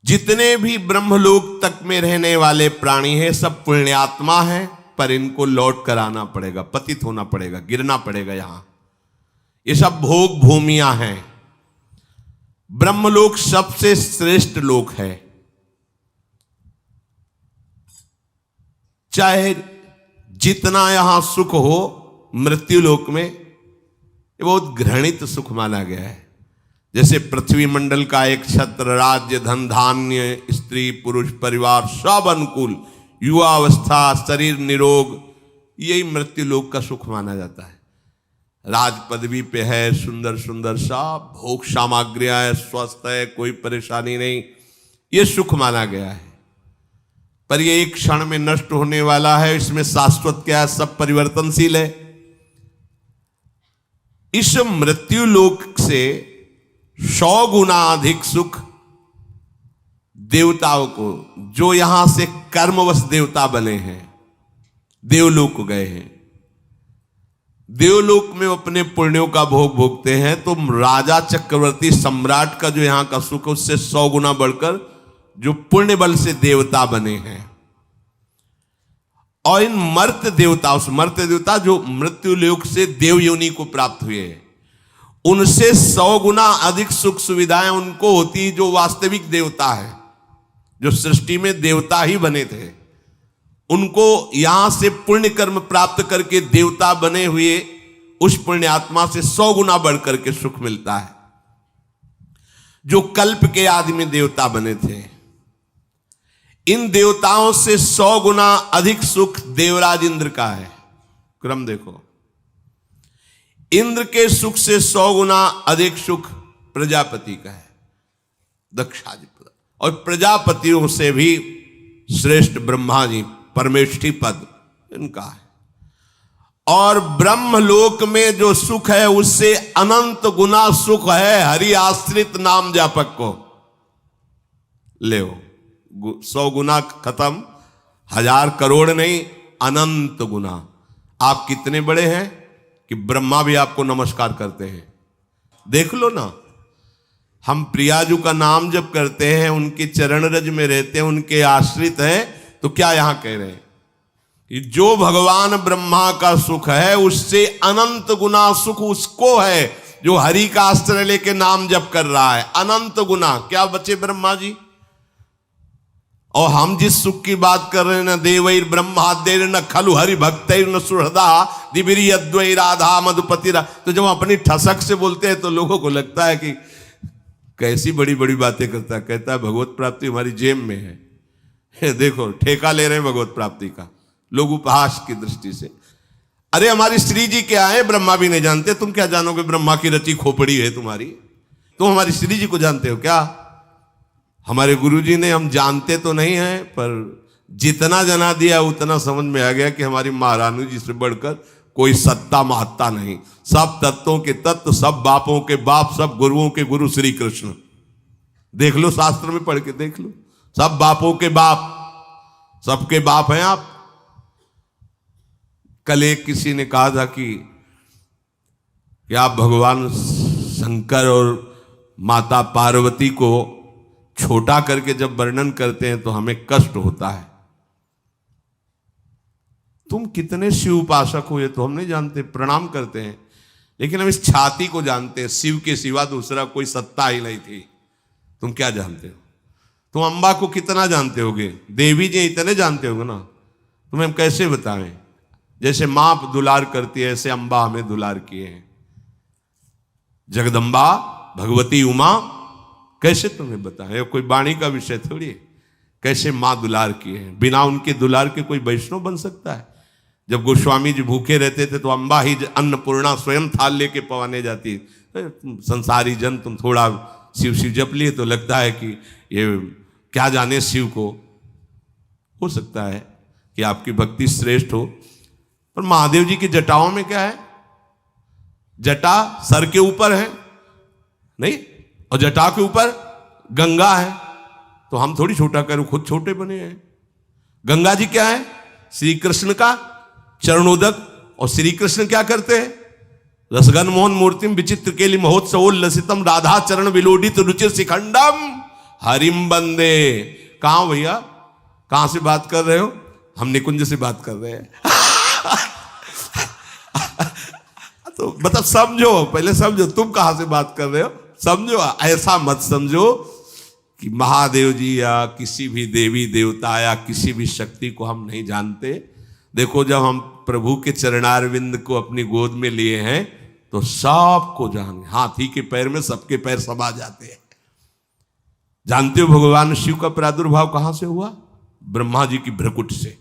जितने भी ब्रह्मलोक तक में रहने वाले प्राणी हैं सब पुण्यात्मा हैं, पर इनको लौट कर आना पड़ेगा, पतित होना पड़ेगा, गिरना पड़ेगा। यहां ये सब भोग भूमियां हैं। ब्रह्मलोक सबसे श्रेष्ठ लोक है। चाहे जितना यहां सुख हो, मृत्यु लोक में ये बहुत घृणित सुख माना गया है। जैसे पृथ्वी मंडल का एक छत्र, राज्य, धन, धान्य, स्त्री, पुरुष, परिवार सब अनुकूल, युवावस्था, शरीर निरोग, यही मृत्यु लोक का सुख माना जाता है। राज पदवी पे है, सुंदर सुंदर सब भोग सामग्रियां है, स्वस्थ है, कोई परेशानी नहीं, ये सुख माना गया है। पर ये एक क्षण में नष्ट होने वाला है। इसमें शाश्वत क्या है? सब परिवर्तनशील है। इस मृत्यु लोक से 100 गुना अधिक सुख देवताओं को, जो यहां से कर्मवश देवता बने हैं, देवलोक गए हैं, देवलोक में अपने पुण्यों का भोग भोगते हैं, तो राजा चक्रवर्ती सम्राट का जो यहां का सुख, उससे 100 गुना बढ़कर जो पुण्य बल से देवता बने हैं। और इन मर्त्य देवता, उस मर्त्य देवता जो मृत्यु लोक से देव योनि को प्राप्त हुए हैं, उनसे 100 गुना अधिक सुख सुविधाएं उनको होती, जो वास्तविक देवता है, जो सृष्टि में देवता ही बने थे। उनको यहां से पुण्य कर्म प्राप्त करके देवता बने हुए उस पुण्य आत्मा से 100 गुना बढ़कर के सुख मिलता है, जो कल्प के आदि में देवता बने थे। इन देवताओं से 100 गुना अधिक सुख देवराज इंद्र का है। क्रम देखो, इंद्र के सुख से 100 गुना अधिक सुख प्रजापति का है, दक्षादि पद। और प्रजापतियों से भी श्रेष्ठ ब्रह्मा जी, परमेष्ठी पद इनका है। और ब्रह्मलोक में जो सुख है उससे अनंत गुना सुख है हरि आश्रित नाम जापक को। ले 100 गुना खत्म, 1000 करोड़ नहीं, अनंत गुना। आप कितने बड़े हैं कि ब्रह्मा भी आपको नमस्कार करते हैं। देख लो ना, हम प्रियाजू का नाम जब करते हैं, उनके चरण रज में रहते हैं, उनके आश्रित हैं, तो क्या यहां कह रहे हैं कि जो भगवान ब्रह्मा का सुख है उससे अनंत गुना सुख उसको है जो हरि का आश्रय लेके नाम जप कर रहा है। अनंत गुना क्या बचे ब्रह्मा जी? और हम जिस सुख की बात कर रहे हैं, न देवैर ब्रह्माद्यैर न खलु हरि भक्तैर न सुहृदा दिबिरी अद्वै राधा मधुपति। तो जब अपनी ठसक से बोलते हैं तो लोगों को लगता है कि कैसी बड़ी बड़ी बातें करता है। कहता है भगवत प्राप्ति हमारी जेब में है। देखो ठेका ले रहे हैं भगवत प्राप्ति का लोग उपहास की दृष्टि से। अरे हमारी श्री जी क्या है ब्रह्मा भी नहीं जानते, तुम क्या जानोगे? ब्रह्मा की रची खोपड़ी है तुम्हारी, तुम हमारी श्री जी को जानते हो क्या? हमारे गुरुजी ने, हम जानते तो नहीं हैं, पर जितना जना दिया उतना समझ में आ गया कि हमारी महारानी जी से बढ़कर कोई सत्ता महत्ता नहीं। सब तत्वों के तत्व, सब बापों के बाप, सब गुरुओं के गुरु श्री कृष्ण। देख लो, शास्त्र में पढ़ के देख लो, सब बापों के बाप, सबके बाप हैं आप। कल एक किसी ने कहा था कि आप भगवान शंकर और माता पार्वती को छोटा करके जब वर्णन करते हैं तो हमें कष्ट होता है। तुम कितने शिव उपासक हो ये तो हम नहीं जानते, प्रणाम करते हैं, लेकिन हम इस छाती को जानते हैं। शिव के सिवा दूसरा कोई सत्ता ही नहीं थी। तुम क्या जानते हो? तुम अम्बा को कितना जानते होगे? देवी जी इतने जानते होगे ना, तुम्हें हम कैसे बताएं? जैसे मां दुलार करती है ऐसे अम्बा हमें दुलार किए हैं। जगदम्बा भगवती उमा कैसे तुम्हें बताएं? कोई वाणी का विषय थोड़ी है। कैसे मां दुलार किए हैं, बिना उनके दुलार के कोई वैष्णव बन सकता है? जब गोस्वामी जी भूखे रहते थे तो अम्बा ही अन्नपूर्णा स्वयं थाल लेके पवाने जाती। संसारी जन तुम थोड़ा शिव शिव जप लिए तो लगता है कि ये क्या जाने शिव को। हो सकता है कि आपकी भक्ति श्रेष्ठ हो, पर महादेव जी की जटाओं में क्या है? जटा सर के ऊपर है नहीं, और जटा के ऊपर गंगा है। तो हम थोड़ी छोटा करें, खुद छोटे बने हैं। गंगा जी क्या है? श्री कृष्ण का चरणोदक। और श्री कृष्ण क्या करते हैं? रसगन मोहन मूर्तिम विचित्र केली महोत्सवोल्लसितम राधा चरण विलोडित रुचिर शिखंडम हरिम बंदे। कहां भैया, कहां से बात कर रहे हो? हम निकुंज से बात कर रहे हैं। तो मतलब समझो, पहले समझो तुम कहां से बात कर रहे हो, समझो। ऐसा मत समझो कि महादेव जी या किसी भी देवी देवता या किसी भी शक्ति को हम नहीं जानते। देखो, जब हम प्रभु के चरणारविंद को अपनी गोद में लिए हैं तो सबको जान, हाथी के पैर में सबके पैर समा जाते हैं। जानते हो भगवान शिव का प्रादुर्भाव कहां से हुआ? ब्रह्मा जी की भ्रकुट से।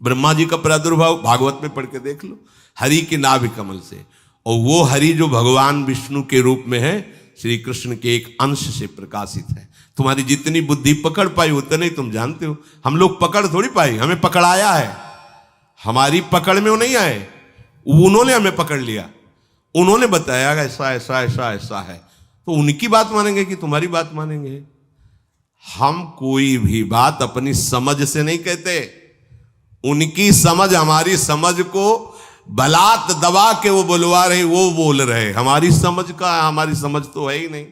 ब्रह्मा जी का प्रादुर्भाव भागवत में पढ़ के देख लो, हरि के नाभि कमल से। और वो हरि जो भगवान विष्णु के रूप में है, श्री कृष्ण के एक अंश से प्रकाशित है। तुम्हारी जितनी बुद्धि पकड़ पाई उतने ही तुम जानते हो। हम लोग पकड़ थोड़ी पाई, हमें पकड़ाया है। हमारी पकड़ में वो नहीं आए, उन्होंने हमें पकड़ लिया, उन्होंने बताया ऐसा ऐसा ऐसा ऐसा है। तो उनकी बात मानेंगे कि तुम्हारी बात मानेंगे? हम कोई भी बात अपनी समझ से नहीं कहते। उनकी समझ हमारी समझ को बलात् दबा के वो बुलवा रहे, वो बोल रहे। हमारी समझ का, हमारी समझ तो है ही नहीं।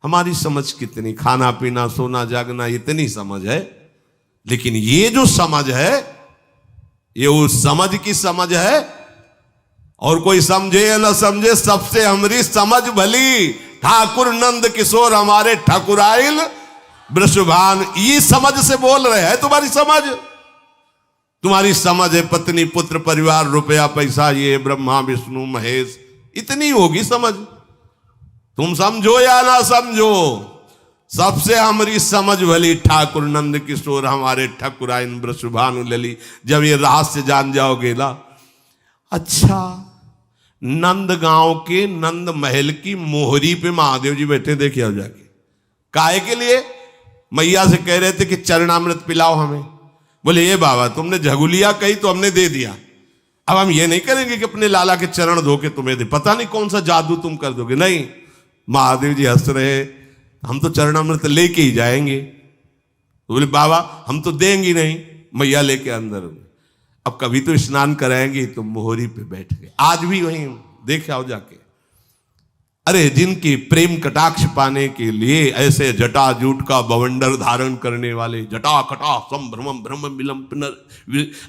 हमारी समझ कितनी, खाना पीना सोना जागना, इतनी समझ है। लेकिन ये जो समझ है, ये उस समझ की समझ है। और कोई समझे या न समझे, सबसे हमारी समझ भली। ठाकुर नंद किशोर हमारे ठाकुराइल वृषभान, ये समझ से बोल रहे हैं। तुम्हारी समझ, तुम्हारी समझ है पत्नी पुत्र परिवार रुपया पैसा, ये ब्रह्मा विष्णु महेश, इतनी होगी समझ। तुम समझो या ना समझो, सबसे हमारी समझ भली। ठाकुर नंद किशोर हमारे ठाकुराइन वृषभानु लली। जब ये रहस्य जान जाओगे ना, अच्छा, नंद गांव के नंद महल की मोहरी पे महादेव जी बैठे, देखे आओ जाके। काहे के लिए? मैया से कह रहे थे कि चरणामृत पिलाओ हमें। बोले ये बाबा तुमने झगुलिया कही तो हमने दे दिया, अब हम ये नहीं करेंगे कि अपने लाला के चरण धो के तुम्हें दे, पता नहीं कौन सा जादू तुम कर दोगे। नहीं, महादेव जी हंस रहे, हम तो चरणामृत लेके ही जाएंगे। तो बोले बाबा हम तो देंगे नहीं। मैया लेके अंदर, अब कभी तो स्नान कराएंगे। तो मोहरी पे बैठ गए। आज भी वहीं देख आओ जाके। अरे जिनकी प्रेम कटाक्ष पाने के लिए ऐसे जटा जूट का बवंडर धारण करने वाले, जटा कटा संभ्रमम ब्रह्म मिलम पुनर,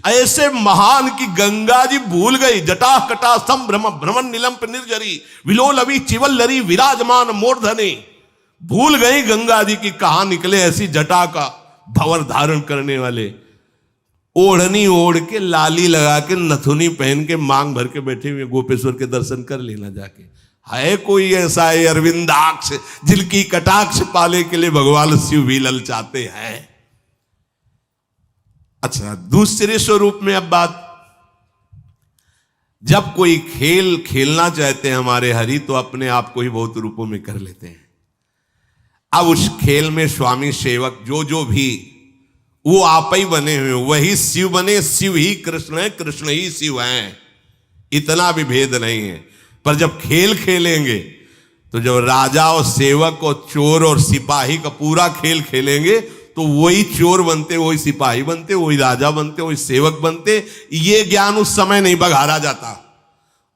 ऐसे महान की गंगा जी भूल गई। जटा कटा संभ्रम भ्रमण नीलम निर्जरी विलोल अभी चिवल लरी विराजमान मूर्धने। भूल गई गंगा जी की कहां निकले ऐसी जटा का भंवर धारण करने वाले। ओढ़नी ओढ़ के, लाली लगा के, नथुनी पहन के, मांग भर के बैठे हुए गोपेश्वर के दर्शन कर लेना जाके। है कोई ऐसा है अरविंदाक्ष जिनकी कटाक्ष पाले के लिए भगवान शिव भी ललचाते हैं? अच्छा, दूसरे स्वरूप में अब बात, जब कोई खेल खेलना चाहते हैं हमारे हरि, तो अपने आप को ही बहुत रूपों में कर लेते हैं। अब उस खेल में स्वामी सेवक जो भी वो आप ही बने हुए, वही शिव बने। शिव ही कृष्ण है, कृष्ण ही शिव हैं, इतना भी भेद नहीं है। पर जब खेल खेलेंगे तो जब राजा और सेवक और चोर और सिपाही का पूरा खेल खेलेंगे, तो वही चोर बनते, वही सिपाही बनते, वही राजा बनते, वही सेवक बनते। ये ज्ञान उस समय नहीं बघारा जाता।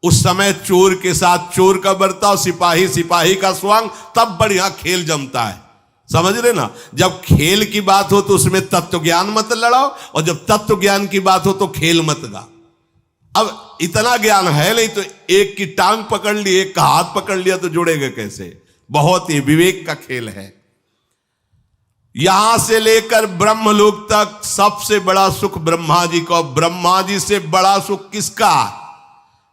उस समय चोर के साथ चोर का बर्ताव, सिपाही सिपाही का स्वांग, तब बढ़िया खेल जमता है। समझ रहे ना? जब खेल की बात हो तो उसमें तत्व ज्ञान मत लड़ाओ, और जब तत्व ज्ञान की बात हो तो खेल मत गा। अब इतना ज्ञान है नहीं, तो एक की टांग पकड़ ली, एक का हाथ पकड़ लिया, तो जुड़ेगा कैसे? बहुत ही विवेक का खेल है। यहां से लेकर ब्रह्मलोक तक सबसे बड़ा सुख ब्रह्मा जी का। ब्रह्मा जी से बड़ा सुख किसका?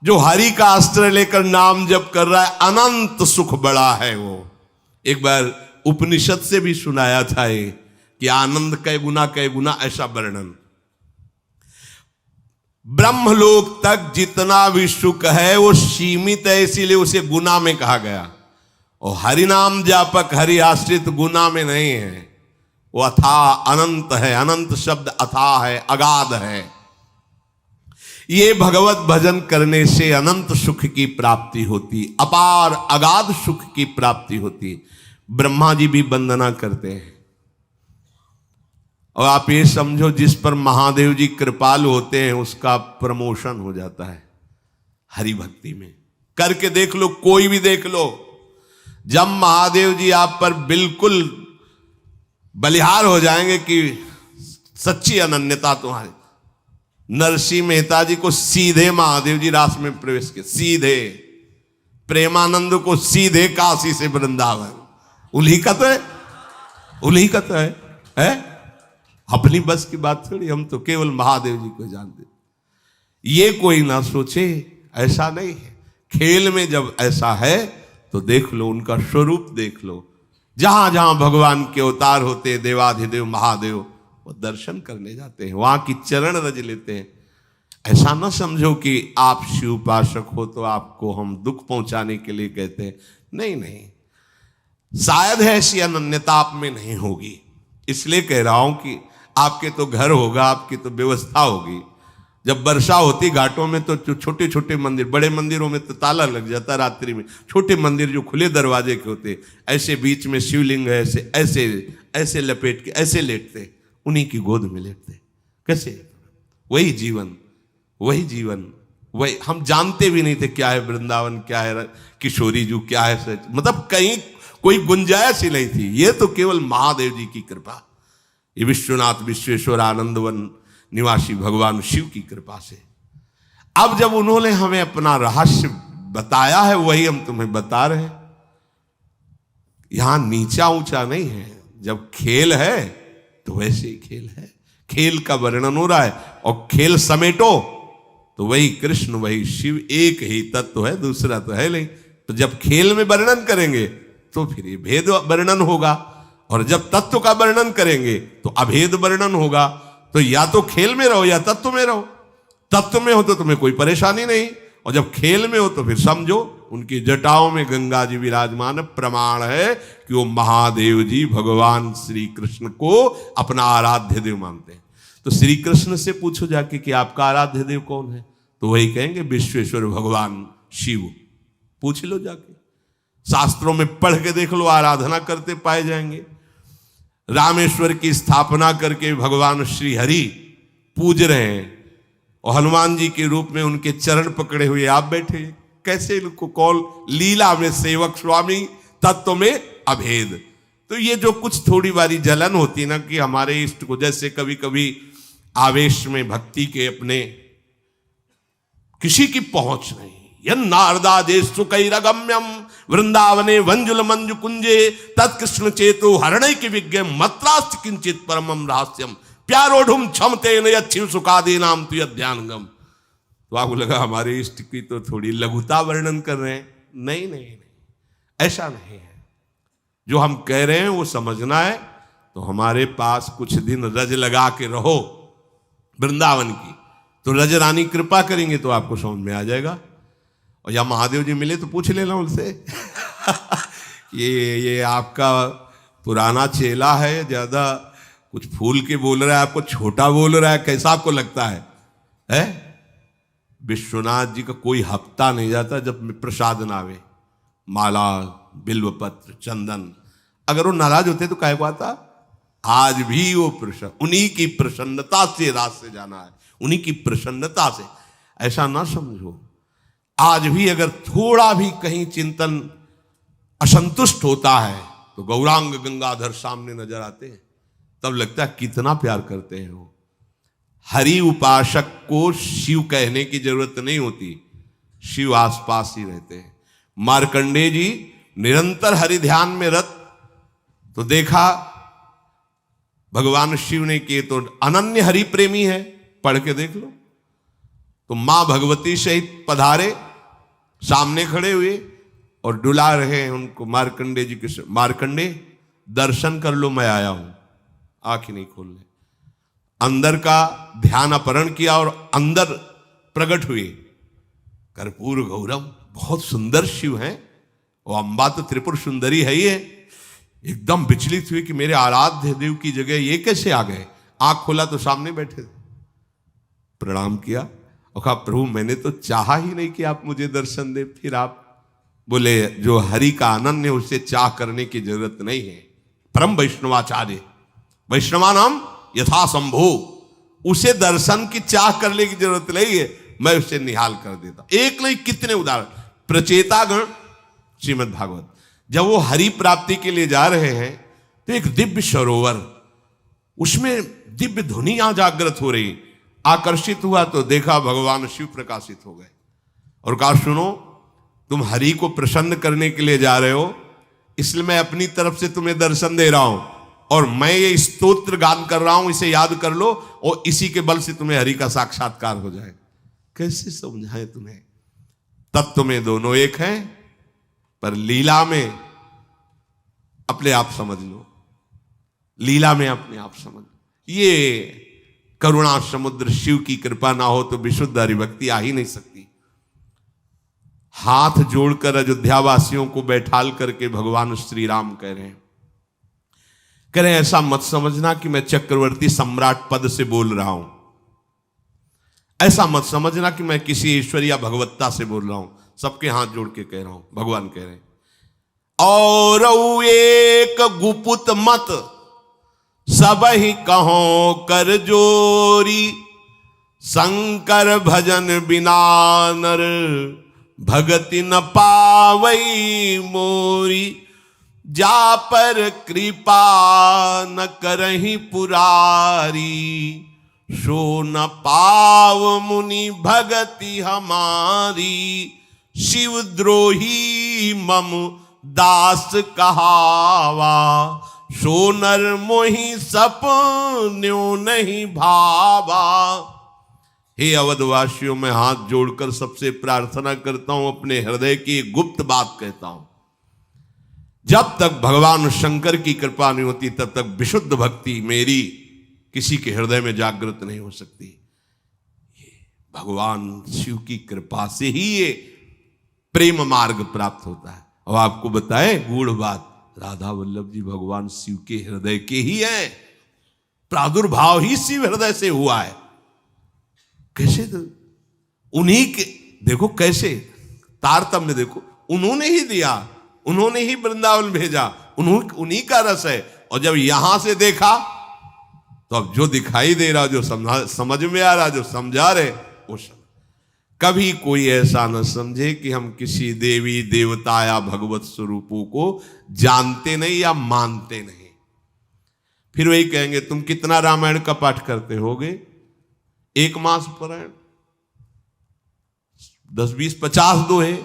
जो हरि का अस्त्र लेकर नाम जप कर रहा है, अनंत सुख बड़ा है वो। एक बार उपनिषद से भी सुनाया था ये कि आनंद कै गुना ऐसा वर्णन। ब्रह्मलोक तक जितना भी सुख है वो सीमित है, इसीलिए उसे गुना में कहा गया। और हरिनाम जापक हरि आश्रित गुना में नहीं है, वो अथाह अनंत है। अनंत शब्द अथाह है, अगाध है। ये भगवत भजन करने से अनंत सुख की प्राप्ति होती, अपार अगाध सुख की प्राप्ति होती। ब्रह्मा जी भी वंदना करते हैं। और आप ये समझो, जिस पर महादेव जी कृपालु होते हैं उसका प्रमोशन हो जाता है हरि भक्ति में। करके देख लो, कोई भी देख लो। जब महादेव जी आप पर बिल्कुल बलिहार हो जाएंगे कि सच्ची अनन्यता तुम्हारी, नरसिंह मेहता जी को सीधे महादेव जी रास में प्रवेश किया, सीधे। प्रेमानंद को सीधे काशी से वृंदावन। उन्हीं का तो है, उन्हीं का तो है? अपनी बस की बात थोड़ी, हम तो केवल महादेव जी को जानते। ये कोई ना सोचे, ऐसा नहीं है। खेल में जब ऐसा है तो देख लो, उनका स्वरूप देख लो। जहां जहां भगवान के अवतार होते हैं, देवाधिदेव महादेव, वो दर्शन करने जाते हैं, वहां की चरण रज लेते हैं। ऐसा ना समझो कि आप शिव उपासक हो तो आपको हम दुख पहुंचाने के लिए कहते हैं। नहीं नहीं, शायद ऐसी अनन्यता आप में नहीं होगी, इसलिए कह रहा हूं कि आपके तो घर होगा, आपकी तो व्यवस्था होगी। जब वर्षा होती घाटों में तो छोटे छोटे मंदिर, बड़े मंदिरों में तो ताला लग जाता रात्रि में, छोटे मंदिर जो खुले दरवाजे के होते, ऐसे बीच में शिवलिंग है, ऐसे ऐसे ऐसे लपेट के ऐसे लेटते, उन्हीं की गोद में लेटते। कैसे? वही जीवन, वही जीवन, वही। हम जानते भी नहीं थे क्या है वृंदावन, क्या है किशोरी जू, क्या है सच, मतलब कहीं कोई गुंजाइश ही नहीं थी। ये तो केवल महादेव जी की कृपा, ये विश्वनाथ विश्वेश्वर आनंदवन निवासी भगवान शिव की कृपा से। अब जब उन्होंने हमें अपना रहस्य बताया है, वही हम तुम्हें बता रहे हैं। यहां नीचा ऊंचा नहीं है, जब खेल है तो वैसे ही खेल है। खेल का वर्णन हो रहा है, और खेल समेटो तो वही कृष्ण वही शिव, एक ही तत्व है, दूसरा तो है नहीं। तो जब खेल में वर्णन करेंगे तो फिर ये भेद वर्णन होगा, और जब तत्व का वर्णन करेंगे तो अभेद वर्णन होगा। तो या तो खेल में रहो या तत्व में रहो। तत्व में हो तो तुम्हें कोई परेशानी नहीं, और जब खेल में हो तो फिर समझो उनकी जटाओं में गंगा जी विराजमान, प्रमाण है कि वो महादेव जी भगवान श्री कृष्ण को अपना आराध्य देव मानते हैं। तो श्री कृष्ण से पूछो जाके कि आपका आराध्य देव कौन है, तो वही कहेंगे विश्वेश्वर भगवान शिव। पूछ लो जाके, शास्त्रों में पढ़ के देख लो, आराधना करते पाए जाएंगे। रामेश्वर की स्थापना करके भगवान श्री हरि पूज रहे हैं, और हनुमान जी के रूप में उनके चरण पकड़े हुए आप बैठे। कैसे इनको कौल, लीला में सेवक स्वामी, तत्व में अभेद। तो ये जो कुछ थोड़ी बारी जलन होती ना कि हमारे इष्ट को, जैसे कभी कभी आवेश में भक्ति के अपने किसी की पहुंच नहीं, नारदादेशुकैरगम्यम वृंदावने वंजुल मंजु कुंजे तत्कृष्ण चेतु हरणय की विज्ञ मत्रास्त किंचित परमम रहस्यम प्यारोढ़ुम क्षमते न यच्छिव सुखादि नाम तु ध्यानगम। तो आपको लगा हमारे इष्ट की तो थोड़ी लघुता वर्णन कर रहे हैं। नहीं नहीं नहीं, ऐसा नहीं है। जो हम कह रहे हैं वो समझना है। तो हमारे पास कुछ दिन रज लगा के रहो वृंदावन की, तो रज रानी कृपा करेंगे तो आपको समझ में आ जाएगा। और या महादेव जी मिले तो पूछ लेना उनसे ये आपका पुराना चेला है, ज्यादा कुछ फूल के बोल रहा है, आपको छोटा बोल रहा है, कैसा आपको लगता है? विश्वनाथ जी का कोई हफ्ता नहीं जाता जब प्रसाद ना आवे, माला बिल्वपत्र चंदन। अगर वो नाराज होते तो काहे को आता? आज भी वो प्रसन्न, उन्हीं की प्रसन्नता से रात से जाना है, उन्हीं की प्रसन्नता से। ऐसा ना समझो, आज भी अगर थोड़ा भी कहीं चिंतन असंतुष्ट होता है तो गौरांग गंगाधर सामने नजर आते हैं, तब लगता है कितना प्यार करते हैं वो। हरि उपासक को शिव कहने की जरूरत नहीं होती, शिव आसपास ही रहते हैं। मार्कंडेय जी निरंतर हरि ध्यान में रत, तो देखा भगवान शिव ने किए तो अनन्य हरि प्रेमी है, पढ़ के देख लो। तो मां भगवती सहित पधारे, सामने खड़े हुए और डुला रहे हैं उनको मार्कंडेय जी के। मार्कंडेय दर्शन कर लो, मैं आया हूं। आंखें नहीं खोलने, अंदर का ध्यान अपहरण किया और अंदर प्रकट हुए। कर्पूर गौरम, बहुत सुंदर शिव हैं, और अम्बा तो त्रिपुर सुंदरी है ही है। एकदम विचलित हुए कि मेरे आराध्य देव की जगह ये कैसे आ गए। आंख खोला तो सामने बैठे थे, प्रणाम किया और कहा प्रभु मैंने तो चाहा ही नहीं कि आप मुझे दर्शन दे। फिर आप बोले जो हरि का आनंद है उससे चाह करने की जरूरत नहीं है। परम वैष्णवाचार्य, वैष्णवानाम यथा संभो, उसे दर्शन की चाह करने की जरूरत नहीं है, मैं उसे निहाल कर देता। एक नहीं कितने उदाहरण, प्रचेतागण श्रीमद् भागवत, जब वो हरि प्राप्ति के लिए जा रहे हैं तो एक दिव्य सरोवर, उसमें दिव्य ध्वनियां जागृत हो रही। आकर्षित हुआ तो देखा भगवान शिव प्रकाशित हो गए और कहा, सुनो, तुम हरि को प्रसन्न करने के लिए जा रहे हो, इसलिए मैं अपनी तरफ से तुम्हें दर्शन दे रहा हूं और मैं ये स्तोत्र गान कर रहा हूं, इसे याद कर लो और इसी के बल से तुम्हें हरि का साक्षात्कार हो जाए। कैसे समझाएं तुम्हें? तत्व में दोनों एक हैं, पर लीला में अपने आप समझ लो, लीला में अपने आप समझ लो। ये करुणा समुद्र शिव की कृपा ना हो तो विशुद्ध हरिभक्ति आ ही नहीं सकती। हाथ जोड़कर अयोध्या वासियों को बैठाल करके भगवान श्री राम कह रहे हैं, ऐसा मत समझना कि मैं चक्रवर्ती सम्राट पद से बोल रहा हूं, ऐसा मत समझना कि मैं किसी ईश्वर या भगवत्ता से बोल रहा हूं। सबके हाथ जोड़ के कह रहा हूं, भगवान कह रहे हैं, और एक गुपुत मत सब ही कहो कर जोरी, शंकर भजन बिना नर भगति न पावई मोरी, जा पर कृपा न करही पुरारी, सो न पाव मुनि भगति हमारी, शिवद्रोही मम दास कहावा, सो नर मोहि सपन्यो नहीं भावा। हे अवधवासियों, मैं हाथ जोड़कर सबसे प्रार्थना करता हूं, अपने हृदय की गुप्त बात कहता हूं। जब तक भगवान शंकर की कृपा नहीं होती तब तक विशुद्ध भक्ति मेरी किसी के हृदय में जागृत नहीं हो सकती। भगवान शिव की कृपा से ही ये प्रेम मार्ग प्राप्त होता है। और आपको बताएं गूढ़ बात, राधा वल्लभ जी भगवान शिव के हृदय के ही हैं, प्रादुर्भाव ही शिव हृदय से हुआ है। कैसे? तो उन्हीं के देखो, कैसे तारतम्य देखो, उन्होंने ही दिया, उन्होंने ही वृंदावन भेजा, उन्हीं का रस है। और जब यहां से देखा तो अब जो दिखाई दे रहा, जो समझ में आ रहा, जो समझा रहे, वो समझ। कभी कोई ऐसा न समझे कि हम किसी देवी देवता या भगवत स्वरूपों को जानते नहीं या मानते नहीं। फिर वही कहेंगे, तुम कितना रामायण का पाठ करते होगे? 1 मास पारायण, 10, 20, 50 दोहे।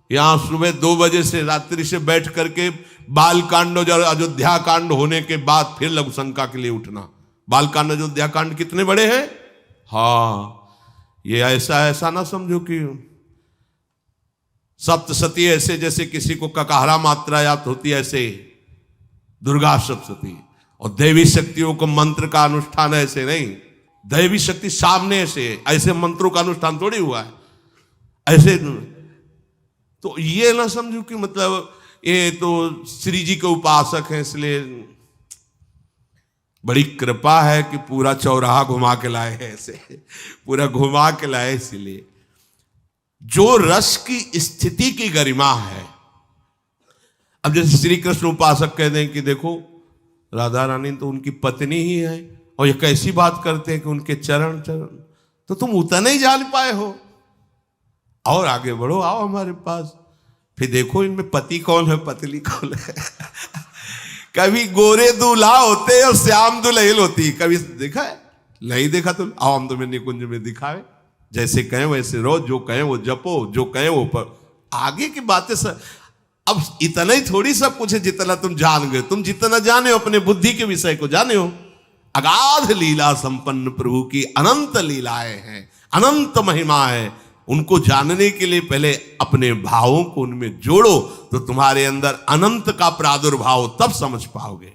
यहां सुबह 2 बजे से रात्रि से बैठ करके बाल कांड और अयोध्या कांड होने के बाद फिर लघु शंका के लिए उठना। बाल कांड अयोध्या कांड कितने बड़े हैं? हाँ, ये ऐसा ना समझो कि सप्तशती ऐसे जैसे किसी को ककाहरा मात्रा याद होती है, ऐसे दुर्गा सप्तशती। और देवी शक्तियों को मंत्र का अनुष्ठान ऐसे नहीं, दैवी शक्ति सामने से, ऐसे मंत्रों का अनुष्ठान थोड़ी हुआ है ऐसे। तो ये ना समझो कि मतलब ये तो श्री जी के उपासक हैं इसलिए बड़ी कृपा है कि पूरा चौराहा घुमा के लाए हैं, ऐसे पूरा घुमा के लाए। इसलिए जो रस की स्थिति की गरिमा है, अब जैसे श्री कृष्ण उपासक कह दें कि देखो राधा रानी तो उनकी पत्नी ही है, और ये कैसी बात करते हैं कि उनके चरण, तो तुम उतना ही जान पाए हो, और आगे बढ़ो, आओ हमारे पास, फिर देखो इनमें पति कौन है, पतली कौन है। कभी गोरे दूल्हा होते और श्याम दुल्हन होती, कभी देखा है? नहीं देखा तो आओ हम तुम्हें निकुंज में दिखावे, जैसे कहें वैसे रहो, जो कहें वो जपो, जो कहें वो पर आगे की बातें सब। अब इतना ही थोड़ी सब कुछ है जितना तुम जान गए। तुम जितना जाने हो अपने बुद्धि के विषय को जाने हो। अगाध लीला संपन्न प्रभु की अनंत लीलाएं हैं, अनंत महिमा है। उनको जानने के लिए पहले अपने भावों को उनमें जोड़ो, तो तुम्हारे अंदर अनंत का प्रादुर्भाव तब समझ पाओगे।